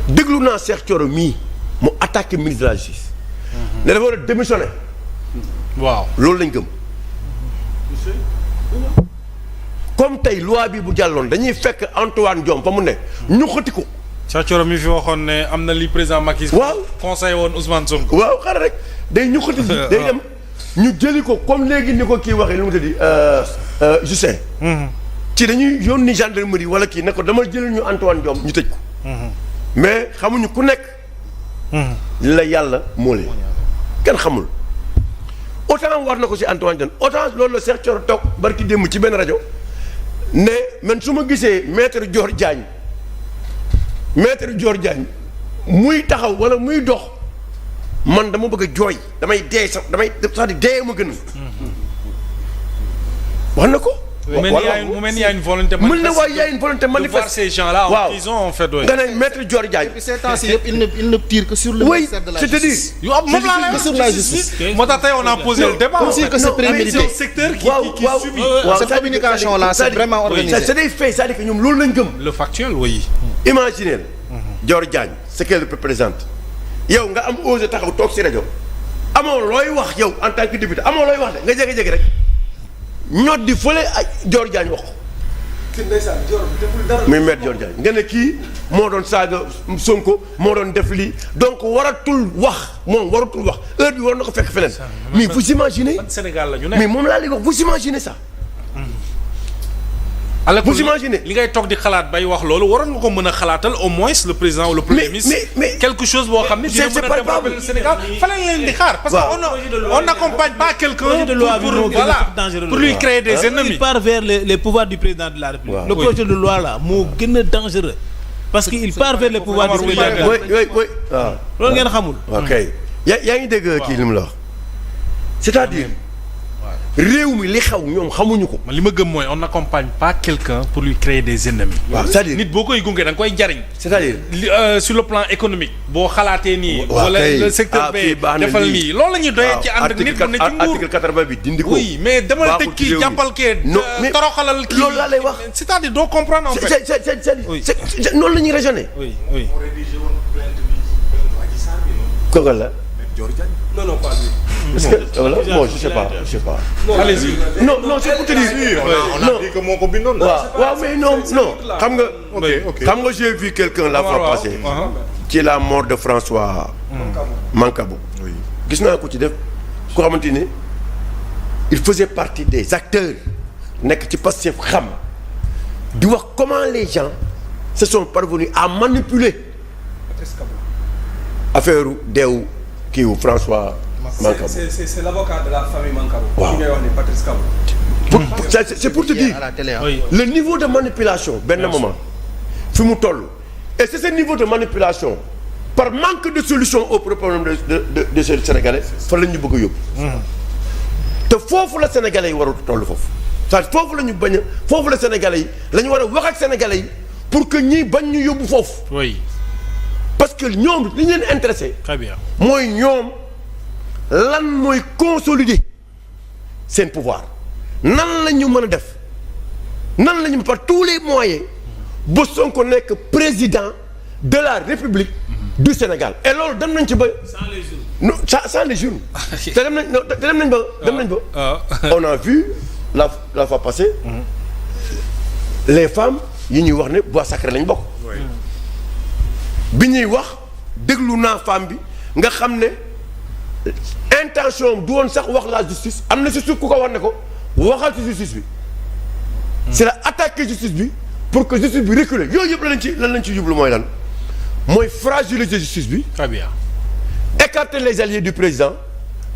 déglu naa Cheikh Thioro mii mu attaqué ministre de la justice. ne dafa war a démissionner. waaw loolu lañ gëm. comme tey loi bi bu jàlloon dañuy fekk Antoine Diome fa mu ne. ñu xëti ko. Cheikh Thioro mi fi waxoon ne am na li président Macky. waaw conseil woon Ousmane Sonko. waaw xaaral rek day ñu xëti ji day dem ñu jëli ko comme léegi ni ko kii waxee lu mu tëddi Justin. ci dañuy yónni gendarmerie wala kii ne ko dama jëli ñu Antoine Diome ñu tëj ko. mais xamuñu ku nekk. li la yàlla moo leen kenn xamul. autant war na ko ci Antoine Diome autant loolu la Cheikh Thioro toog barki démb ci benn rajo ne man su ma gisee maître Dior Diagne muy taxaw wala muy dox man dama bëgg a jooy damay dee sax damay sax di dee ma gën wax na ko. mu mel ni y a une volonté manifeste. mën na waaye y a une volonté manifeste de voir ces gens-là en prison en fait. nga ne maître Dior Diagne. ces temps-ci yëpp il ne tire que sur le ministère de la justice. oui c'est-à-dire. moom laa lay sur la justice. moo tax tey on a posé le débat. comme si que c'est prémédité. c'est un secteur qui subit. cette communication là c'est vraiment organisé. c'est des faits c'est-à-dire que ñoom loolu lañ gëm. le factuel oui. imaginez Dior Diagne ce qu'elle représente yow nga am osé taxaw toog ci rajo amoo looy wax yow en tant que député amoo looy wax de nga jékki-jékki rek ñot di fële ak Dior Diagne wax ko. muy maître Dior Diagne nga ne kii moo doon saaga Sonko moo doon def lii donc waratul wax moom waratul wax heure bi war na ko fekk feneen. mais vous imaginez. Sénégal la ñu ne. mais moom laa léegi wax vous imaginez ça. vous imaginez li ngay toog di xalaat bay wax loolu waroon nga ko mën a xalaatal au moins le président ou le premier ministre. mais quelque chose boo xam ne dina mën a développer le Sénégal fa lañ leen di xaar. parce que on n'accompagne pas quelqu'un pour lui créer des ennemis. il part vers les pouvoirs du président de la République. le projet de loi là moo gën a dangereux. parce que il part vers les pouvoirs du président de la République. oui waaw. loolu ngeen xamul. ok yaa ngi dégg kii li mu la wax c'est-à-dire. réew mi li xaw ñoom xamuñu ko. li ma gëm mooy on n'accompagne pas quelqu'un pour lui créer des ennemis. waaw c'est-à-dire nit boo koy gunge da nga koy jariñ. c'est-à-dire sur le plan économique. boo xalaatee nii. wala le secteur B defal nii loolu la ñuy doyee ci ànd ak nit ku ne ci nguur. article 80 bi dindi ko. oui mais dama la tëj kii jàppal kee. toroxalal kii loolu laa lay wax. c'est-à-dire doo comprendre en fait. c'est noonu la ñuy raisonner. oui. kooku la. non pas lui. est-ce que voilà bon je sais pas. allez-y. non c'est pour te dire. on a dit que moo ko bindoon. waaw mais non xam nga j'ai vu quelqu'un la fois passée. ci la mort de François Mancabou. gis naa ko ci def ko xamante ni il faisait partie des acteurs nekk ci Pastef xam di wax comment les gens se sont parvenus à manipuler affaire deewu kiiwu François Mancabou. c'est l'avocat de la famille Mancabou. waaw ki ngay wax ni Patrice Kabou. c'est pour te dire le niveau de manipulation benn moment fi mu toll et c'est ce niveau de manipulation par manque de solution au problème de ces Sénégalais fa la ñu bëgg a yóbbu. te foofu la Sénégalais yi war a toll foofu c'est-à-dire foofu la ñu bañ a foofu la Sénégalais yi la ñu war a wax ak Sénégalais yi pour que ñii bañ ñu yóbbu foofu. oui. parce que ñoom li ñu leen intéressé. très bien mooy ñoom lan mooy consolider seen pouvoir nan la ñu mën a def nan la ñu par tous les moyens ba Sonko nekk président de la République du Sénégal et loolu dem nañ ci ba. sans les jours. non sans les jours. te dem nañ ba. on a vu la fois passée. les femmes yi ñuy wax ne bois sacré lañ bokk. bi ñuy wax déglu naa femme bi nga xam ne intention du woon sax wax la justice am na si suuf ku ko war ne ko waxal ci justice bi. c'est la attaquer justice bi pour que justice bi reculer yooyu yëpp lan lañ ci jublu mooy lan mooy fragiliser justice bi. très bien. écarter les alliés du président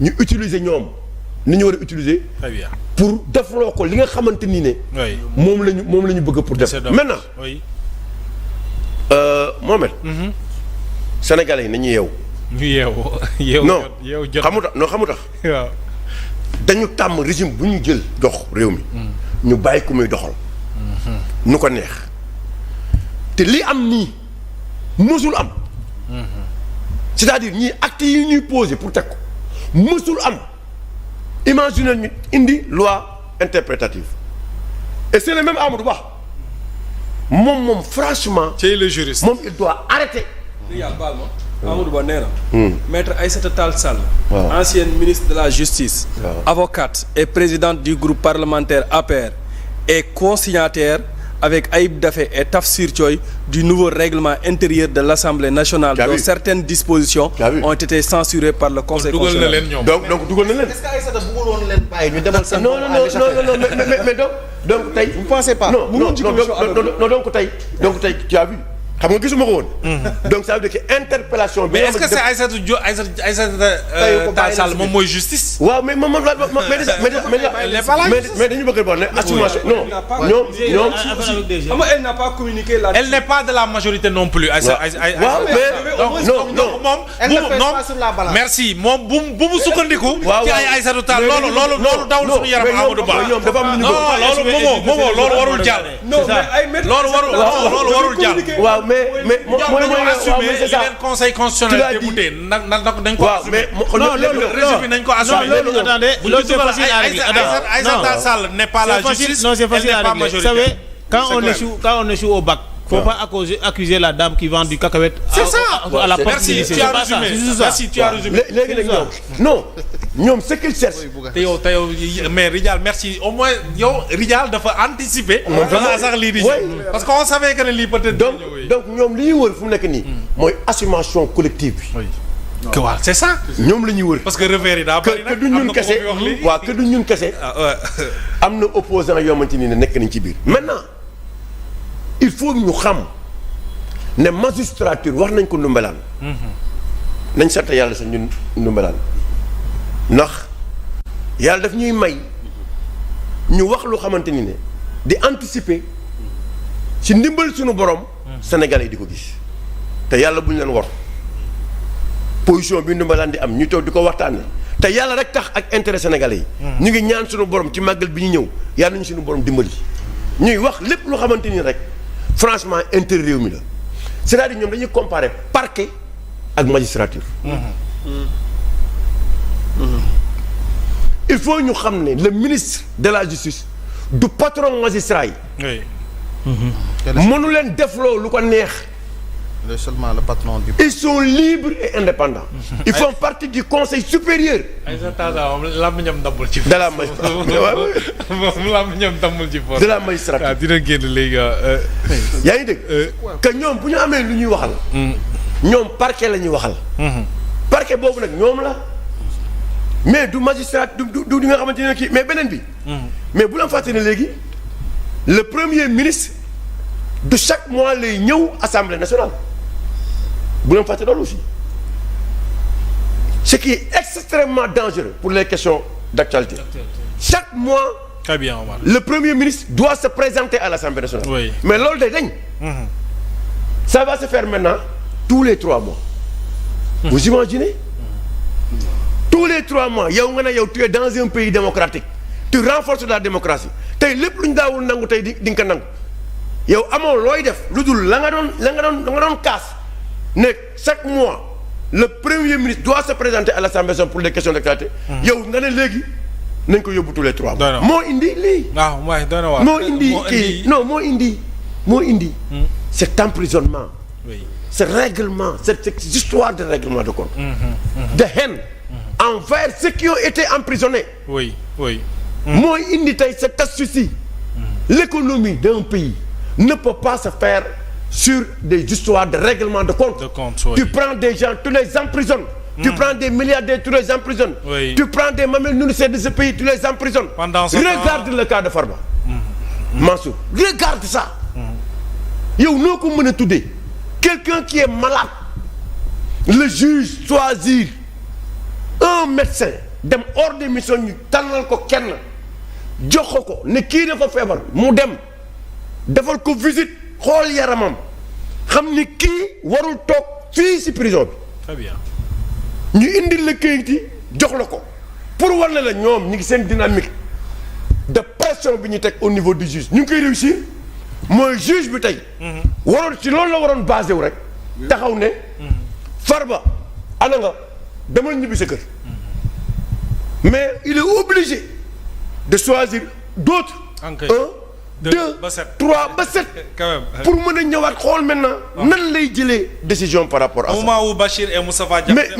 ñu utiliser ñoom ni ñu war a utiliser. très bien pour defloo ko li nga xamante ni ne. oui moom la ñu bëgg pour def. maintenant oui. Mohamed. Sénégalais yi nañu yeewu. ñu yeewu. non jot xamu tax. waaw. dañu tàmm régime bu ñu jël dox réew mi. ñu bàyyi ku muy doxal. nu ko neex. te li am nii mësul am. c'est-à-dire ñii actes yi ñuy poser pour teg ko mësul am. imaginer ñu indi loi interprétative. et c'est le même Amadou Ba moom franchement. c'est le juriste moom il doit arrêter Riyal baal ma. Amadou Ba nee na. Maître Aïssata Tall Sall. Ancienne ministre de la justice. Avocate et présidente du groupe parlementaire APR et co-signataire avec Ayib Daffé et Tafsir Thioye du nouveau règlement intérieur de l'Assemblée nationale dont certaines dispositions ont été censurées par le Conseil constitutionnel. donc dugal na leen. Est-ce que Aïssata bëggul woon leen bàyyi ñu demal seen non mais donc tey. vous pensez pas. non donc tey tu as vu xam nga gisuma ko woon. donc ça veut dire que interpellation. mais est-ce que c'est Aïssata Tall Sall moom mooy justice. waaw mais moom mais dañu bëgg a wax ne assumation non ñoom. Elle n'a pas communiqué là. Elle n'est pas de la majorité non plus. waaw mais non moom merci moom bu mu sukkandiku. ci ay Aïssata Tall loolu dawul suñu yaram Amadou Ba. ñoom dafa am lu ñu loolu warul jàll. loolu warul jàll. waaw mais c'est ça conseil constitutionnel député dañ ko assumer. non régime nañ ko assumer. loolu attendez loolu c'est facile à régler. Aïssata Sall n'est pas la justice. Non, c'est facile à régler. Vous savez, quand on échoue au bac, faut pas accuser la dame qui vend du cacahuète à la porte du lycée. Merci, tu as résumé. léegi nag ñoom ce qu'ils cherchent. te yow mais Rijal merci au moins yow Rijal dafa anticiper. balaa sax lii di parce que on savait que ne lii peut-être. donc ñoom li ñuy wër fu mu nekk nii. mooy assumation collective bi. que waaw c'est ça. ñoom la ñuy wër. parce que revers yi daa bari nag que du ñun kese waaw que du ñun kese. am na opposant yoo xamante ni ne nekk nañ ci biir. maintenant il faut ñu xam ne magistrature wax nañ ko ndumbelaan. nañ sant yàlla sax ñun ndumbelaan ndax yàlla daf ñuy may ñu wax lu xamante ni ne di anticiper ci ndimbal suñu borom. Sénégalais yi di ko gis te yàlla bu ñu leen war. position bi ndumbalaan di am ñu toog di ko waxtaanee te yàlla rek tax ak intérêt sénégalais yi. ñu ngi ñaan suñu borom ci màggal bi ñu ñëw yàlla nañu suñu borom dimbali. ñuy wax lépp lu xamante ni rek franchement intérêt réew mi la c'est-à-dire ñoom dañuy comparer parquet ak magistrature. il faut ñu xam ne le ministre de la justice du patron magistrat yi. mënu leen defloo lu ko neex. seulement le patron du. Ils sont libres et indépendants. Ils font partie du conseil supérieur. de la magistrature. de la magistrature. dina génn léegi. yaa ngi dégg. que ñoom bu ñu amee lu ñuy waxal. ñoom parquet la ñuy waxal. parquet boobu nag ñoom la. mais du magistrat du nga xamante ne kii mais beneen bi. mais bu la fàtte ne léegi le premier ministre de chaque mois lay ñëw assemblée nationale. bu leen fàtte loolu aussi ce qui est extrêmement dangereux pour les questions d'actualité. Chaque mois. Très bien, Omar. Le Premier ministre doit se présenter à l'Assemblée nationale. Oui. Mais loolu day dañ. Ça va se faire maintenant tous les 3 mois. Vous imaginez? Tous les 3 mois yow nga ne yow tu es dans un pays démocratique tu renforces la démocratie tey lépp lu ñu daawul nangu tey di nga ko nangu yow amoo looy def lu dul la nga doon kaas ne chaque mois le Premier ministre doit se présenter à l'Assemblée nationale pour les questions d'actualité. yow nga ne léegi nañ ko yóbbu tous les 3 mois. moo indi lii. waaw waay doy na waar. moo indi kii non moo indi. cet emprisonnement. oui ce règlement cette histoire de règlement de compte. de haine. envers ceux qui ont été emprisonnés. oui oui. mooy indi tey cette astuce. L'économie d'un pays ne peut pas se faire sur des histoires de règlement de compte. Oui. Tu prends des gens, tu les emprisonnes. Tu prends des milliardaires, tu les emprisonnes. Oui. Tu prends des mamelles nourrissées de ce pays, tu les emprisonnes. Pendant ce regarde le cas de Farba. Mansour, regarde ça. Yow noo ko mën a tuddee quelqu'un qui est malade. Le juge choisir un médecin dem hors de mission ñu tànnal ko kenn jox ko ne kii dafa feebar mu dem defal ko visite xool yaramam xam ni kii warul toog fii ci prison bi. Très bien. ñu indil la kayit yi jox la ko pour war na la ñoom ñu ngi seen dynamique de pression bi ñu teg au niveau du juge ñu ngi koy réussir mooy juge bi tey. waroon ci loolu la waroon basé wu rek. taxaw ne. Farba ana nga demal ñibbi sa kër. mais il est obligé de choisir d'autres. 2 ba 7 3 ba 7. quand même pour mën a ñëwaat xool maintenant. nan lay jëlee décision par rapport à ça. au moment où Bachir et Moustapha Diakhaté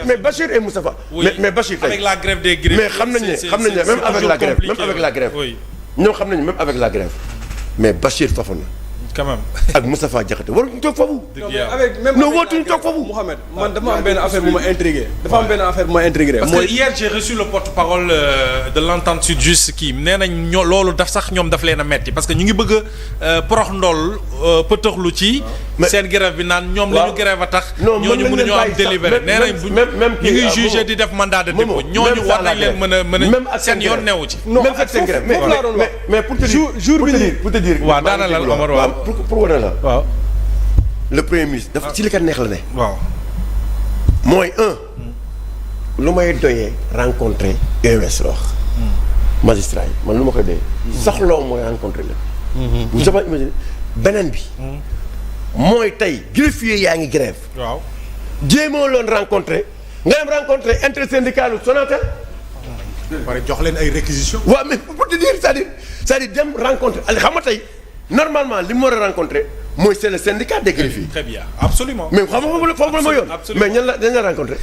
mais Bachir et Moustapha. mais Bachir tey avec la grève des greffes. mais xam nañ ne même avec la grève ñoo xam nañu même avec la grève mais Bachir Fofana. quand même ak Moustapha Diakhaté waruñu toog foofu. non wootuñu toog foofu. Mouhamed man dafa am benn affaire bu ma intrigué. parce que hier j'ai reçu le porte-parole de l'entente sud juste kii nee nañ ñoo loolu daf sax ñoom daf leen a metti parce que ñu ngi bëgg a porox ndool pëtëxlu ci. seen grève bi naan ñoom la ñu grève a tax. ñooñu mënuñoo am délibéré nee nañ bu ñu ngi jugé di def mandat de dépôt ñooñu war nañ leen mën a seen yoon newu ci. même ak seen grève mais pour te dire waaw daana la Omar waaw pour wane la. waaw le premier ministre dafa ci li ka neex la ne. waaw mooy lu may doyee rencontrer UMS la wax. magistrat yi man lu ma koy doyee. soxloo mooy rencontrer leen. vous avez imaginé beneen bi. mooy tey greffier yaa ngi grève. waaw jéemoo loon rencontrer nga dem rencontrer intersyndical Sonatel. pare jox leen ay réquisitions. waaw mais pour te dire c'est-à-dire dem rencontrer xam nga tey. normalement li mu war a rencontrer mooy c'est le syndicat des greffiers. très bien absolument mais xam nga foofu la ma yoon. mais ñan la rencontrer.